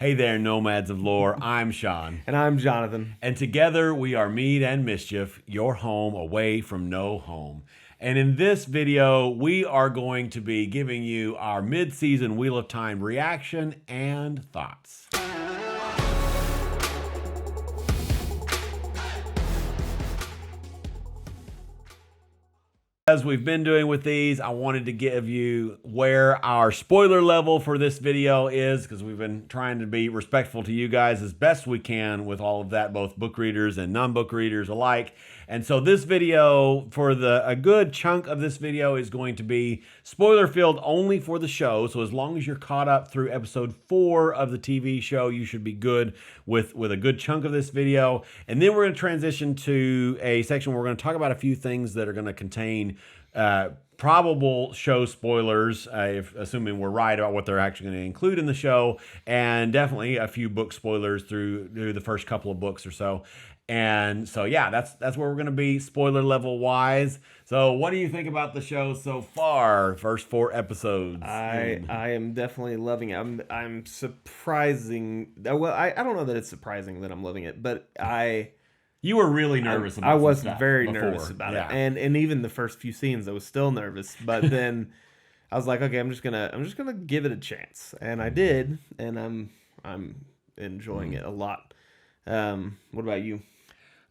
Hey there, nomads of lore. I'm Sean. And I'm Jonathan. And together we are Mead and Mischief, your home away from no home. And in this video, we are going to be giving you our mid-season Wheel of Time reaction and thoughts. As we've been doing with these, I wanted to give you where our spoiler level for this video is, because we've been trying to be respectful to you guys as best we can with all of that, both book readers and non-book readers alike. And so this video, for a good chunk of this video, is going to be spoiler filled only for the show. So as long as you're caught up through episode 4 of the TV show, you should be good with a good chunk of this video. And then we're going to transition to a section where we're going to talk about a few things that are going to contain probable show spoilers, assuming we're right about what they're actually going to include in the show, and definitely a few book spoilers through the first couple of books or so. And so, yeah, that's where we're going to be spoiler level wise. So what do you think about the show so far? First 4 episodes. I am definitely loving it. I'm surprising. Well, I don't know that it's surprising that I'm loving it, but You were really nervous about it. I was very nervous about it. And even the first few scenes I was still nervous, but then I was like, okay, I'm just gonna give it a chance. And I did, and I'm enjoying it a lot. What about you?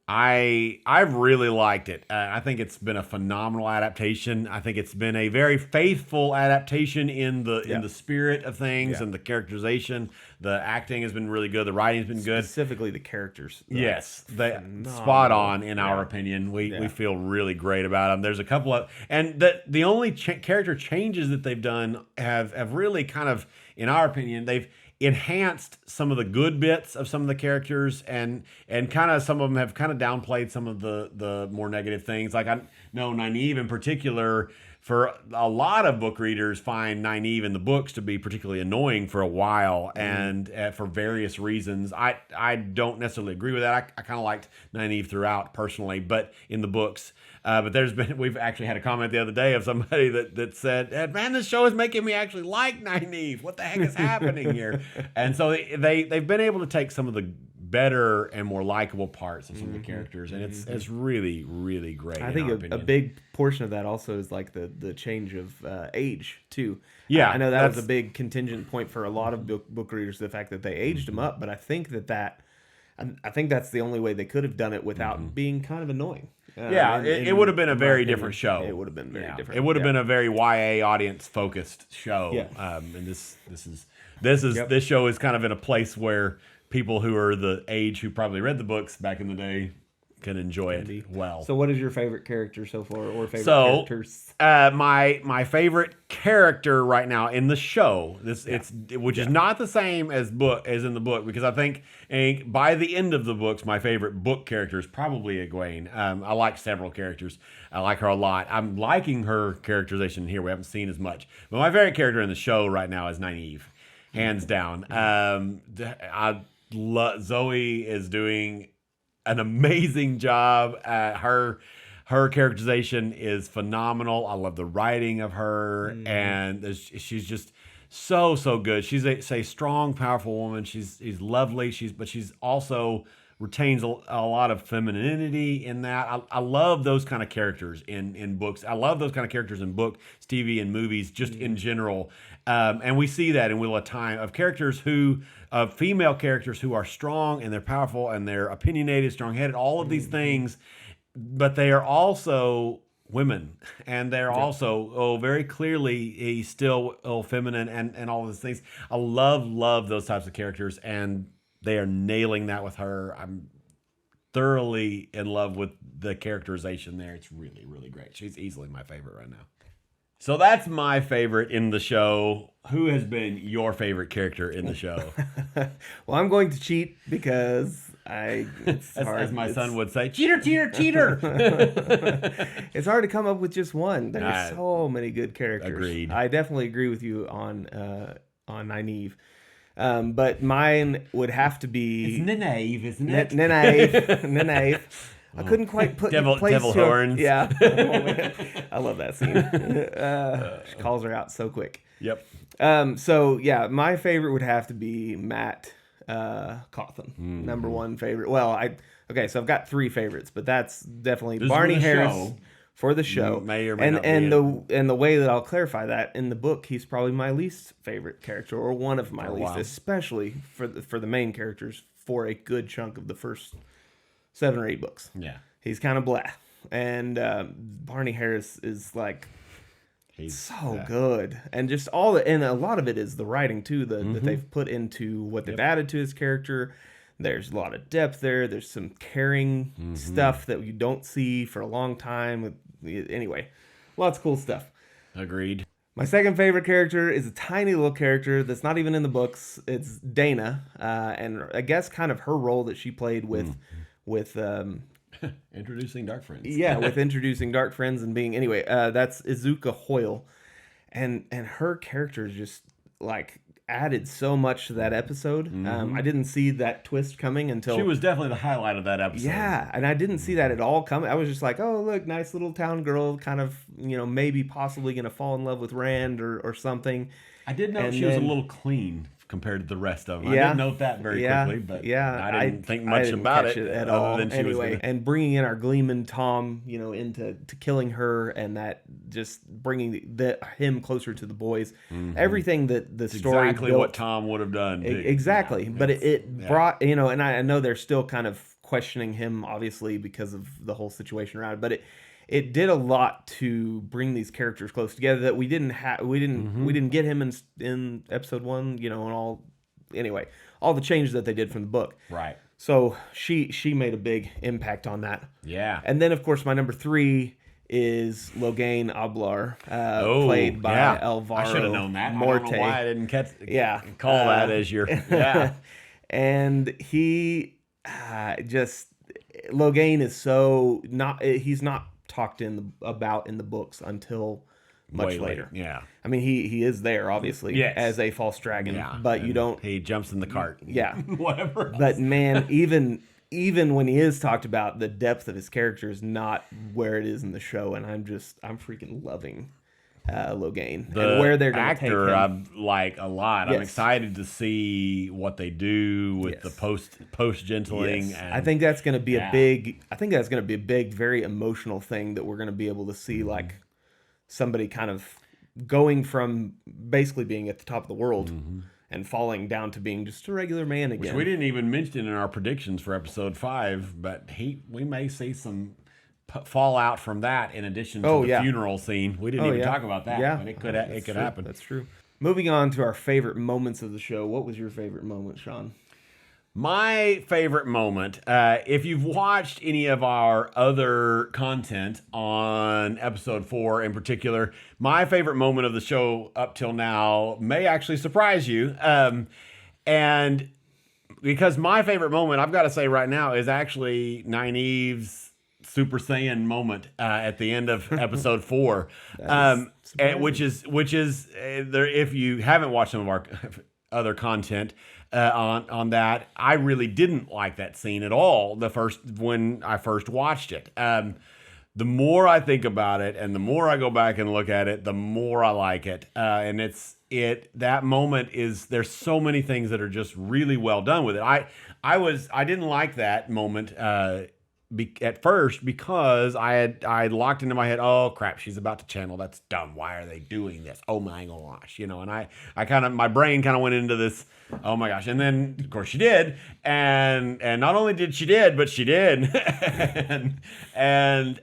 I've really liked it. I think it's been a phenomenal adaptation. I think it's been a very faithful adaptation in the spirit of things and the characterization. The acting has been really good. The writing's been good. Specifically the characters. Yes, they spot on in our opinion. We feel really great about them. There's a couple of, and the only character changes that they've done have really kind of, in our opinion, they've enhanced some of the good bits of some of the characters, and kind of some of them have kind of downplayed some of the more negative things. Like I know Nynaeve in particular, for a lot of book readers, find Nynaeve in the books to be particularly annoying for a while, and for various reasons. I don't necessarily agree with that. I kind of liked Nynaeve throughout personally, but in the books. But we've actually had a comment the other day of somebody that said, man, this show is making me actually like Nynaeve. What the heck is happening here? And so they've been able to take some of the better and more likable parts of some of the characters, and it's really, really great. I think a big portion of that also is like the change of age too. Yeah, I know that was a big contingent point for a lot of book readers, the fact that they aged them up. But I think I think that's the only way they could have done it without being kind of annoying. It would have been a very different show. It would have been very different. It would have been a very YA audience focused show. Yeah. And this show is kind of in a place where people who are the age who probably read the books back in the day can enjoy it well. So what is your favorite character so far, or favorite characters? My favorite character right now in the show, which is not the same as in the book, because I think by the end of the books, my favorite book character is probably Egwene. I like several characters. I like her a lot. I'm liking her characterization here. We haven't seen as much, but my favorite character in the show right now is Nynaeve, hands down. Zoe is doing an amazing job. Her characterization is phenomenal. I love the writing of her, and she's just so good. She's a strong, powerful woman. She's lovely. But she's also retains a lot of femininity in that. I love those kind of characters in books. I love those kind of characters in books, TV, and movies, just in general. And we see that in Wheel of Time, of female characters who are strong and they're powerful and they're opinionated, strong-headed, all of these things, but they are also women, and they're also very clearly still feminine and all of these things. I love those types of characters, and they are nailing that with her. I'm thoroughly in love with the characterization there. It's really, really great. She's easily my favorite right now. So that's my favorite in the show. Who has been your favorite character in the show? Well, I'm going to cheat because as my son would say, cheater, cheater, cheater. It's hard to come up with just one. There's so many good characters. Agreed. I definitely agree with you on Nynaeve. But mine would have to be... It's Nynaeve, isn't it? Nynaeve. I couldn't quite put devil horns. Yeah. I love that scene. She calls her out so quick. Yep. So yeah, my favorite would have to be Matt Cawthon. Number one favorite. Well, so I've got 3 favorites, but that's definitely This Barney for the Harris show. for the show. May or may and not and be the way that I'll clarify that in the book, he's probably my least favorite character, or one of my least, especially for the main characters for a good chunk of the first 7 or 8 books. Yeah. He's kind of blah. And Barney Harris is like He's so good. And just and a lot of it is the writing too, that they've put into what they've added to his character. There's a lot of depth there. There's some caring stuff that you don't see for a long time. Anyway, lots of cool stuff. Agreed. My second favorite character is a tiny little character that's not even in the books. It's Dana, and I guess kind of her role that she played with introducing Dark Friends. Yeah, with introducing Dark Friends and being that's Izuka Hoyle, and her character just like added so much to that episode. I didn't see that twist coming until she was definitely the highlight of that episode. Yeah, and I didn't see that at all coming. I was just like, oh look, nice little town girl, kind of maybe possibly gonna fall in love with Rand or something. I did note she was a little clean compared to the rest of them. I didn't note that very quickly, but I didn't think much about it at all. Anyway, and bringing in our Gleeman Tom, into killing her, and that just bringing him closer to the boys. Everything that the story exactly built, what Tom would have done. Too. Exactly, but it brought and I know they're still kind of questioning him, obviously because of the whole situation around it, but it did a lot to bring these characters close together that we didn't get him in episode 1, and all the changes that they did from the book. Right. So she made a big impact on that. Yeah. And then of course my number 3 is Logain Ablar, played by Alvaro. I should have known that. Morte. I don't know why I didn't call that as your And he Logain is so he's not talked about in the books until much later. Yeah. I mean, he is there, obviously, as a false dragon, but you don't... He jumps in the cart. Yeah. Whatever else. But man, even when he is talked about, the depth of his character is not where it is in the show, and I'm freaking loving Logain. The and where they're going to take him. I like a lot. Yes. I'm excited to see what they do with the post gentling. Yes. I think that's going to be a big, very emotional thing that we're going to be able to see, like somebody kind of going from basically being at the top of the world and falling down to being just a regular man again. Which we didn't even mention in our predictions for episode 5, but we may see some fallout from that in addition to the funeral scene. We didn't even talk about that, but it could happen. That's true. Moving on to our favorite moments of the show. What was your favorite moment, Sean? My favorite moment, if you've watched any of our other content on episode 4 in particular, my favorite moment of the show up till now may actually surprise you. And because my favorite moment, I've got to say right now, is actually Nynaeve's Super Saiyan moment at the end of episode 4, which is there. If you haven't watched some of our other content on that, I really didn't like that scene at all. When I first watched it, the more I think about it and the more I go back and look at it, the more I like it. And that moment there's so many things that are just really well done with it. I didn't like that moment at first because I locked into my head, oh crap, she's about to channel. That's dumb. Why are they doing this? Oh my gosh, and my brain kind of went into this, oh my gosh. And then of course she did. And not only did she did, but she did. and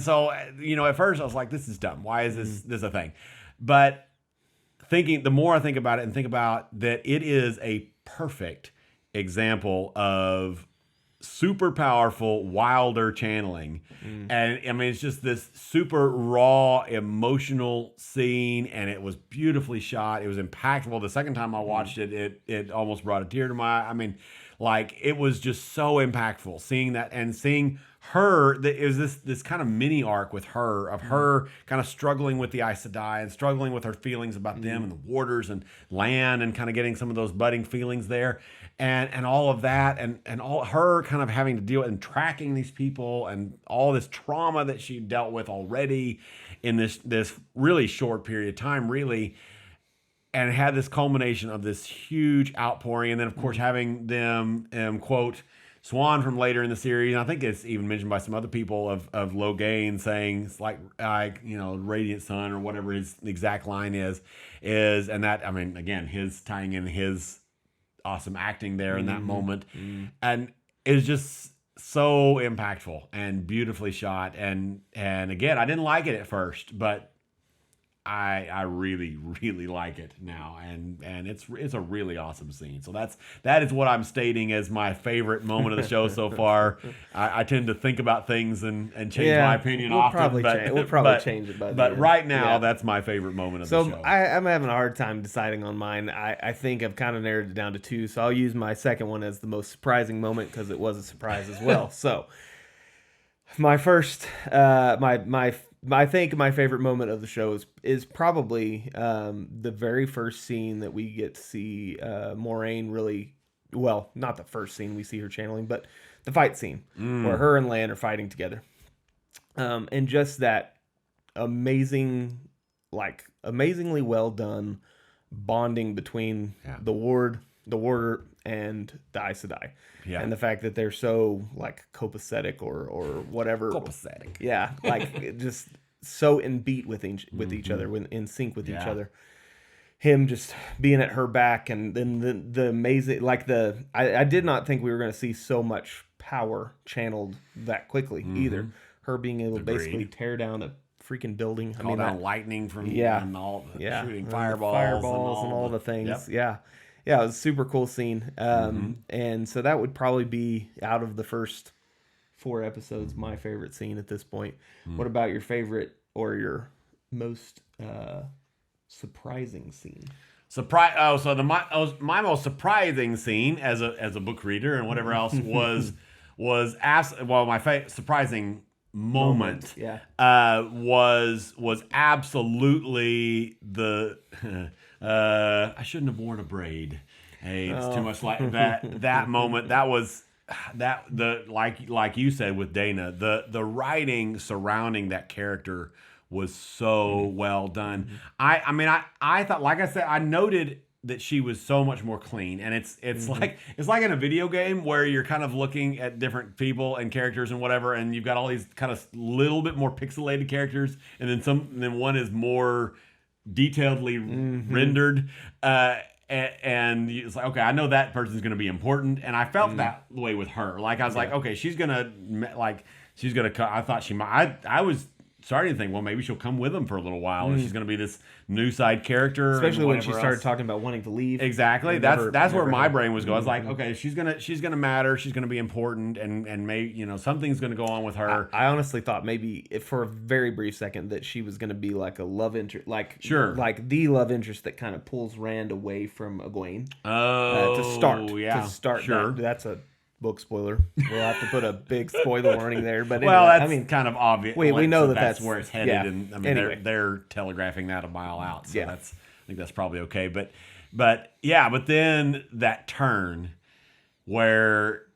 so, at first I was like, this is dumb. Why is this a thing? But the more I think about it and think about that, it is a perfect example of super powerful Wilder channeling. And I mean, it's just this super raw emotional scene, and it was beautifully shot. It was impactful. The second time I watched it almost brought a tear to my eye. I mean, like, it was just so impactful seeing that and seeing her. It was this kind of mini arc with her, of her kind of struggling with the Aes Sedai and struggling with her feelings about them and the Warders and Lan, and kind of getting some of those budding feelings there. And all of that, and all her kind of having to deal with and tracking these people and all this trauma that she dealt with already in this really short period of time, really. and it had this culmination of this huge outpouring, and then of course having them quote Swan from later in the series, and I think it's even mentioned by some other people of Logain saying it's like radiant sun or whatever his exact line is, and that, I mean, again, his tying in his awesome acting there in that moment, and it's just so impactful and beautifully shot, and again, I didn't like it at first, but I really, really like it now, and it's a really awesome scene. So that is what I'm stating as my favorite moment of the show so far. I tend to think about things and change my opinion often. We'll probably change it by the But end. right now, that's my favorite moment of the show. So I'm having a hard time deciding on mine. I think I've kind of narrowed it down to two. So I'll use my second one as the most surprising moment because it was a surprise as well. So my first, I think my favorite moment of the show is probably the very first scene that we get to see Moraine really, well, not the first scene we see her channeling, but the fight scene where her and Lan are fighting together. And just that amazingly well done bonding between the warder and the Aes Sedai. Yeah. And the fact that they're so like copacetic or whatever. Copacetic. Yeah, like just so in beat with each other, in sync with each other. Him just being at her back, and then the amazing, like I did not think we were going to see so much power channeled that quickly either. Her being able to basically tear down a freaking building. Call down lightning from and all shooting fireballs and all the things. Yep. Yeah, it was a super cool scene. And so that would probably be, out of the first 4 episodes, my favorite scene at this point. What about your favorite or your most surprising scene? My most surprising scene as a book reader and whatever else was my surprising moment was absolutely the I shouldn't have worn a braid. Hey, it's too much like that moment. That was like you said with Dana, the writing surrounding that character was so well done. I thought, like I said, I noted that she was so much more clean, and it's like in a video game where you're kind of looking at different people and characters and whatever, and you've got all these kind of little bit more pixelated characters, and then one is more detailedly rendered, and it's like, okay, I know that person's going to be important, and I felt that way with her. Like I was like, okay, she's gonna I thought she might. I was starting to think, well, maybe she'll come with him for a little while, and she's going to be this new side character, especially when she started talking about wanting to leave. Exactly. That's where my brain was going. I was like, okay, she's gonna matter. She's gonna be important, and maybe something's gonna go on with her. I honestly thought maybe for a very brief second that she was gonna be like a love interest, like the love interest that kind of pulls Rand away from Egwene. To start. Sure. That's a book spoiler. We'll have to put a big spoiler warning there. But well, anyway, that's kind of obvious. We know that's where it's headed, and I mean they're telegraphing that a mile out. So I think that's probably okay. But then that turn where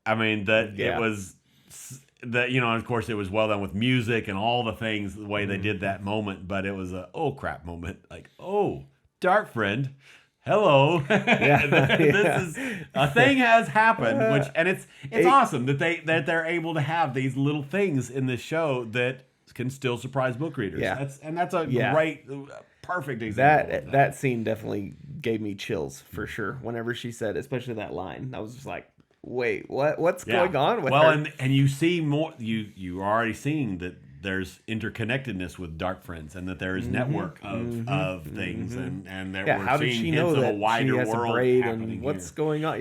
it was that of course it was well done with music and all the things, the way they did that moment. But it was a oh crap moment, like dark friend. Hello. This is a thing has happened, it's awesome that they're able to have these little things in this show that can still surprise book readers. Yeah. That's a great, perfect example. That scene definitely gave me chills for sure. Whenever she said, especially that line, I was just like, wait, what's going on with her? Well, and you see more. You are already seeing that there's interconnectedness with Dark Friends, and that there is network of things, and that we're seeing hints of a wider world happening and what's here. going on.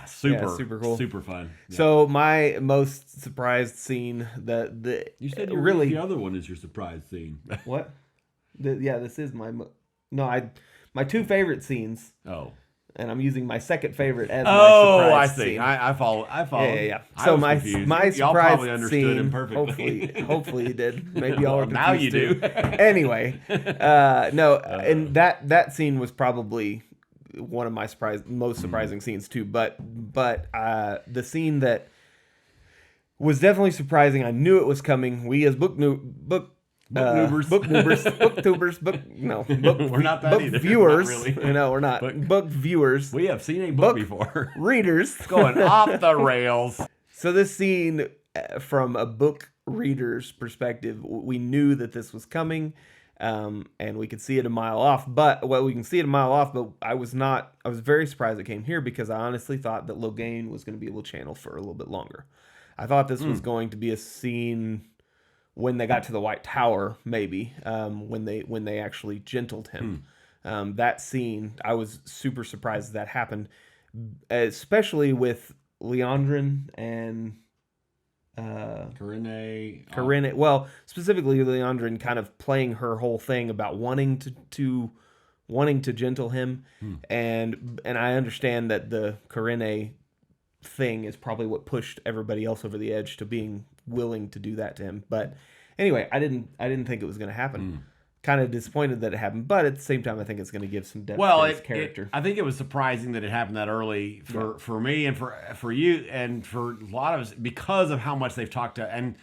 Super cool, super fun. So my most surprised scene, you said really the other one is your surprise scene. What? This is my my 2 favorite scenes. Oh. And I'm using my second favorite as my surprise I see. Scene. I follow. Yeah. So my surprise y'all probably understood scene, him perfectly. Hopefully you did. Maybe y'all are confused now you do. Anyway, and that scene was probably one of my most surprising scenes too. But the scene that was definitely surprising, I knew it was coming. We as book We're not that book either. viewers. Not really. No, we're not. Book viewers. We have seen a book before. Readers. Going off the rails. So this scene, from a book reader's perspective, we knew that this was coming, and we could see it a mile off. But I was very surprised it came here, because I honestly thought that Logain was going to be able to channel for a little bit longer. I thought this was going to be a scene when they got to the White Tower, maybe, when they actually gentled him. That scene, I was super surprised that happened, especially with Leandrin and Corinne. Well, specifically Leandrin kind of playing her whole thing about wanting to gentle him, and I understand that the Corinne thing is probably what pushed everybody else over the edge to being willing to do that to him. But anyway, I didn't think it was going to happen. Kind of disappointed that it happened, but at the same time, I think it's going to give some depth to his character. I think it was surprising that it happened that early for me and for you and for a lot of us, because of how much they've talked to, and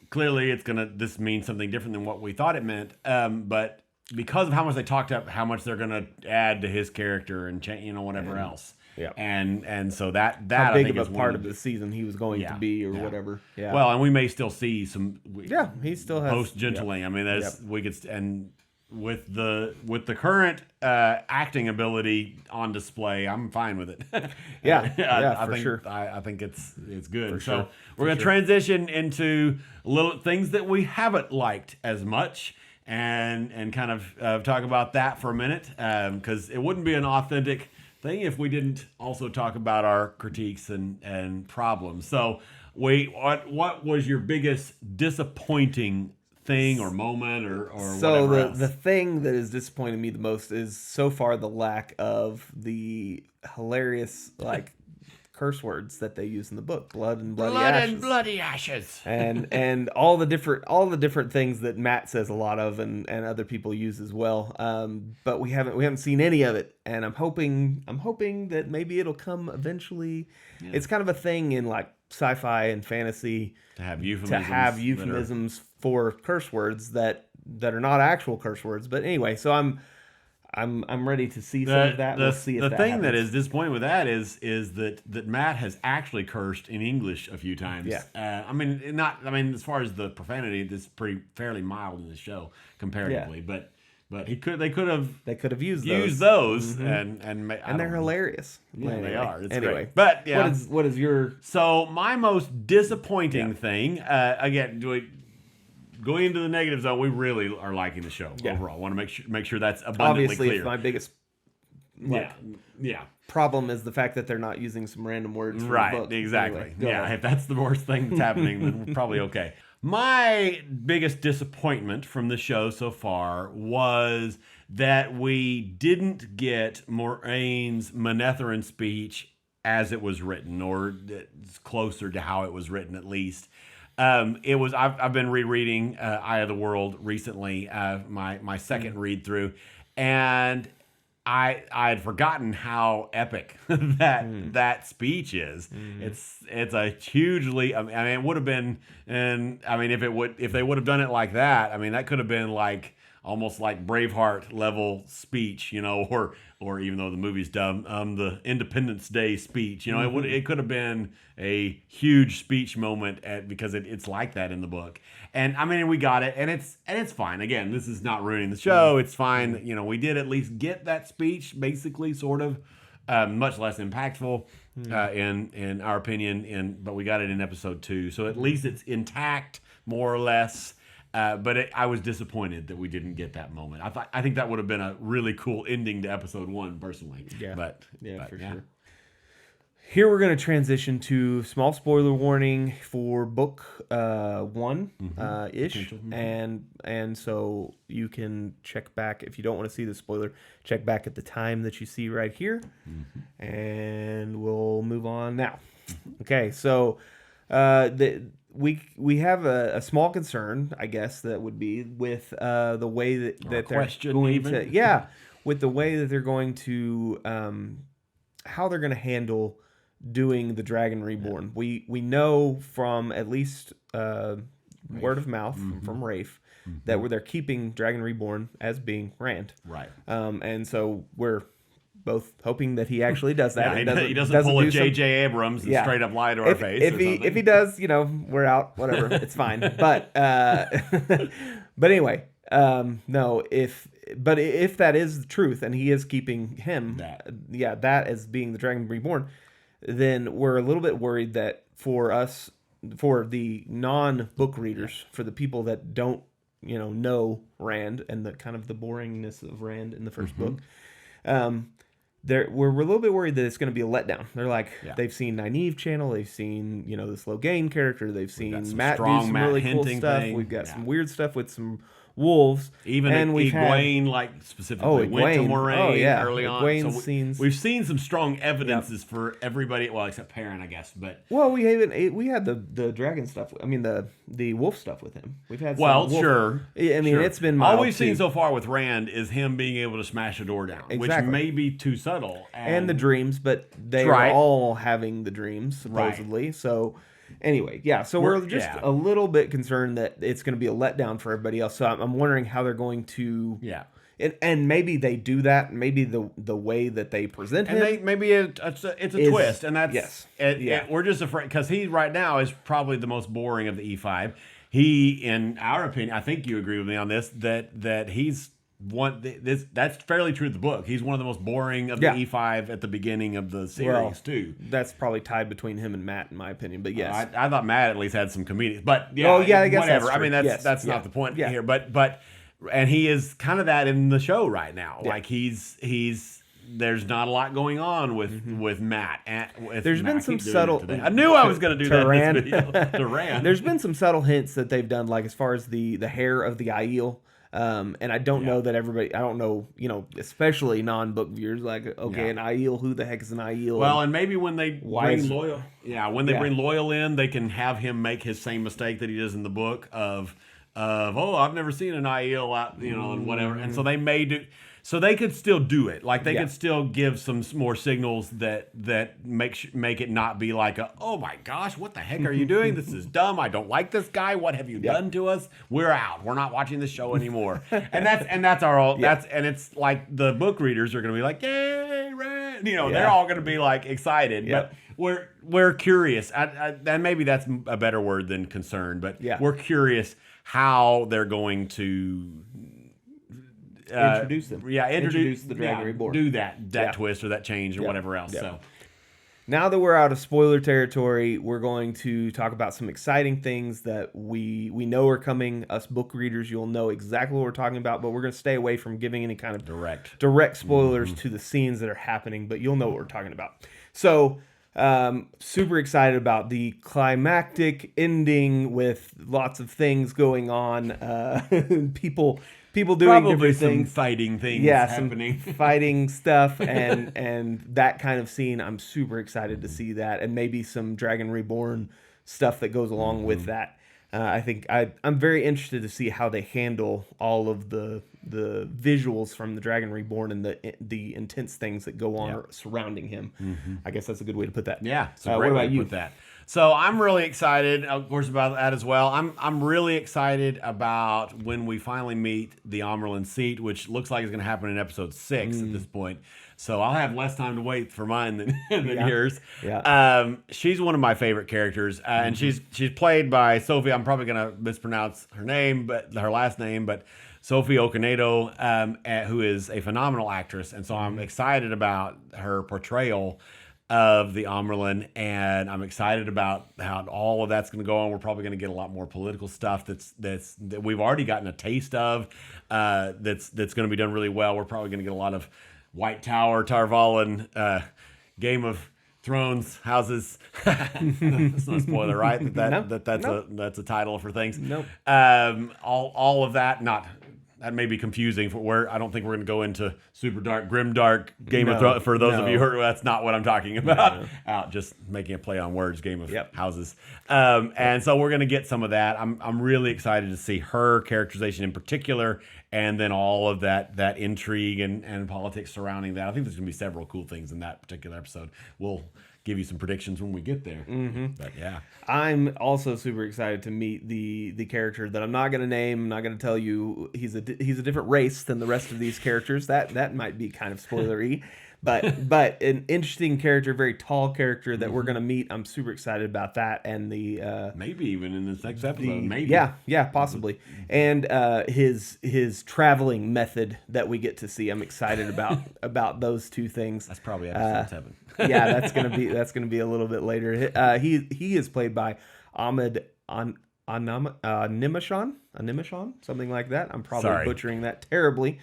clearly this means something different than what we thought it meant. But because of how much they talked up, how much they're going to add to his character and whatever else. Yeah, and so that how big I think of a part of the season he was going to be, or whatever. Yeah. Well, and we may still see some. He still has post gentling. I mean, we could, and with the current acting ability on display, I'm fine with it. I think it's good. For so sure. we're gonna transition into little things that we haven't liked as much. And kind of talk about that for a minute, because it wouldn't be an authentic thing if we didn't also talk about our critiques and problems. So, what was your biggest disappointing thing or moment or so whatever else? The thing that has disappointed me the most is so far the lack of the hilarious curse words that they use in the book: blood and bloody ashes, and all the different things that Matt says a lot of, and other people use as well. But we haven't seen any of it, and I'm hoping that maybe it'll come eventually. Yeah. It's kind of a thing in sci-fi and fantasy to have euphemisms for curse words that are not actual curse words. But anyway, so I'm ready to see some of that. We'll see if the that thing happens. that is disappointing with that is that Matt has actually cursed in English a few times. Yeah. As far as the profanity, it's fairly mild in the show comparatively. Yeah. But they could have used those and they're hilarious. Yeah, they are. It's anyway, great. But yeah, what is your? So my most disappointing thing, again, going into the negative zone, we really are liking the show overall. I want to make sure that's abundantly Obviously, clear. My biggest problem is the fact that they're not using some random words from the book. Exactly. Anyway, if that's the worst thing that's happening, then we're probably okay. My biggest disappointment from the show so far was that we didn't get Moiraine's Manetheren speech as it was written, or it's closer to how it was written at least. It was. I've been rereading Eye of the World recently, my second read through, and I had forgotten how epic that speech is. It's a hugely. It would have been, and if they would have done it like that, that could have been almost like Braveheart level speech, or even though the movie's dumb, the Independence Day speech, it could have been a huge speech moment because it's like that in the book. And we got it, and it's fine. Again, this is not ruining the show. It's fine. We did at least get that speech, basically, sort of, much less impactful in our opinion. But we got it in episode 2, so at least it's intact, more or less. But I was disappointed that we didn't get that moment. I think that would have been a really cool ending to episode 1, personally. Yeah, but for sure. Here we're going to transition to small spoiler warning for book 1 ish, and so you can check back if you don't want to see the spoiler. Check back at the time that you see right here, and we'll move on now. Okay, so we have a small concern, I guess, that would be with the way that they're going to with the way that they're going to how they're going to handle doing the Dragon Reborn. We know from at least word of mouth from Rafe that they're keeping Dragon Reborn as being Rand. Right. And so we're both hoping that he actually does that. Yeah, he doesn't pull a J.J. Abrams and straight up lie to our face. If he does, we're out. Whatever, it's fine. But but anyway, no. If that is the truth and he is keeping him, that as being the Dragon Reborn, then we're a little bit worried that for us, for the non-book readers, for the people that don't know Rand and the kind of the boringness of Rand in the first book, we're a little bit worried that it's going to be a letdown. They're like, they've seen Nynaeve channel, they've seen this Logain character, they've seen Matt do some really cool stuff. We've got some weird stuff with some wolves, even Egwene, specifically went to Moraine early on. So we've seen some strong evidences for everybody, well, except Perrin, I guess. But we had the dragon stuff. I mean the wolf stuff with him. We've had sure. I mean it's been mild all we've seen so far with Rand is him being able to smash a door down, which may be too subtle. And the dreams, but they are all having the dreams supposedly. So. Anyway, so we're just a little bit concerned that it's going to be a letdown for everybody else. So I'm wondering how they're going to, and maybe they do that. Maybe the way that they present him, maybe it's a twist, and that's we're just afraid because he right now is probably the most boring of the E5. He, in our opinion, I think you agree with me on this that he's. That's fairly true to the book. He's one of the most boring of the E5 at the beginning of the series too. That's probably tied between him and Matt, in my opinion. But yes, I thought Matt at least had some comedic. But I guess whatever. That's I mean, that's not the point here. But and he is kind of that in the show right now. Yeah. Like he's there's not a lot going on with Matt. There's been some subtle. I knew I was going to do that in this video. To Rand. There's been some subtle hints that they've done, like as far as the hair of the Aiel. And I don't know that everybody, I don't know, especially non-book viewers, like, an Aiel, who the heck is an Aiel? Well, and maybe when they bring Loyal, bring Loyal in, they can have him make his same mistake that he does in the book of I've never seen an Aiel out, and whatever. And so they may do, so they could still do it. Like they could still give some more signals that make it not be like oh my gosh, what the heck are you doing? This is dumb. I don't like this guy. What have you done to us? We're out. We're not watching this show anymore. and that's our and it's like the book readers are going to be like, yay, Rand. They're all going to be like excited. But we're curious. And maybe that's a better word than concerned. But we're curious how they're going to. Introduce them. Introduce the Dragon Reborn. Do that twist or that change or whatever else. So now that we're out of spoiler territory, we're going to talk about some exciting things that we know are coming. Us book readers, you'll know exactly what we're talking about, but we're going to stay away from giving any kind of direct spoilers to the scenes that are happening, but you'll know what we're talking about. So super excited about the climactic ending with lots of things going on. People doing probably different some things, fighting things happening, some fighting stuff, and that kind of scene. I'm super excited to see that, and maybe some Dragon Reborn stuff that goes along with that. I think I'm very interested to see how they handle all of the visuals from the Dragon Reborn and the intense things that go on surrounding him. I guess that's a good way to put that. Yeah. So what about you? Put that. So I'm really excited, of course, about that as well. I'm really excited about when we finally meet the Amyrlin seat, which looks like it's going to happen in episode 6 at this point. So I'll have less time to wait for mine than yours. Yeah. She's one of my favorite characters, and she's played by Sophie. I'm probably going to mispronounce her name, but her last name, but Sophie Okonedo, who is a phenomenal actress, and so I'm excited about her portrayal of the Amyrlin, and I'm excited about how all of that's going to go on. We're probably going to get a lot more political stuff that we've already gotten a taste of. That's going to be done really well. We're probably going to get a lot of White Tower, Tarvalin, Game of Thrones houses. That's not a spoiler, right? That's a title for things. Nope. All of that not. That may be confusing for where I don't think we're going to go into super dark, grim dark Game of Thrones. For those of you who that's not what I'm talking about. Just making a play on words, Game of Houses. And so we're going to get some of that. I'm really excited to see her characterization in particular and then all of that intrigue and politics surrounding that. I think there's going to be several cool things in that particular episode. We'll give you some predictions when we get there. But yeah, I'm also super excited to meet the character that I'm not going to name. I'm not going to tell you he's a different race than the rest of these characters. That might be kind of spoilery. But an interesting character, very tall character that we're gonna meet. I'm super excited about that, and the maybe even in this next episode, maybe yeah, possibly, and his traveling method that we get to see. I'm excited about those two things. That's probably episode 7. Yeah, that's gonna be a little bit later. He is played by Ahmed Animashan, something like that. I'm probably butchering that terribly.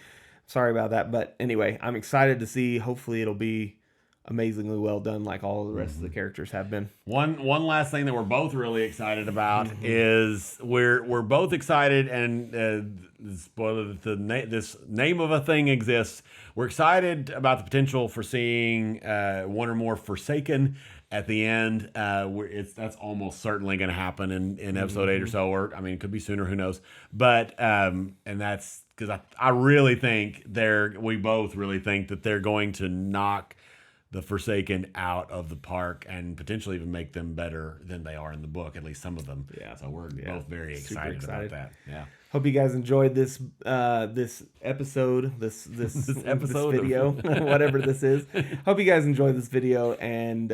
Sorry about that, but anyway, I'm excited to see. Hopefully, it'll be amazingly well done, like all the rest of the characters have been. One last thing that we're both really excited about is we're both excited, and spoiler that this name of a thing exists. We're excited about the potential for seeing one or more Forsaken at the end. That's almost certainly going to happen in episode 8 or so, or I mean, it could be sooner. Who knows? But and that's because I really think we both really think that they're going to knock the Forsaken out of the park and potentially even make them better than they are in the book, at least some of them. Yeah. So we're both very excited about that. Yeah. Hope you guys enjoyed this episode, this episode video, whatever this is. Hope you guys enjoyed this video, and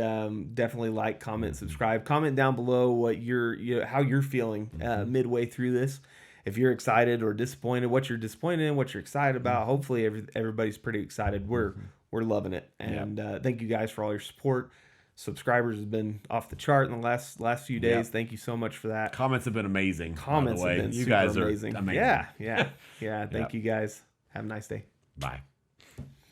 definitely like, comment, subscribe. Comment down below what how you're feeling midway through this. If you're excited or disappointed, what you're disappointed in, what you're excited about. Hopefully everybody's pretty excited. We're loving it, and thank you guys for all your support. Subscribers has been off the chart in the last few days. Yep. Thank you so much for that. Comments have been amazing. Comments have been you guys amazing. Are amazing. Yeah. Thank you guys. Have a nice day. Bye.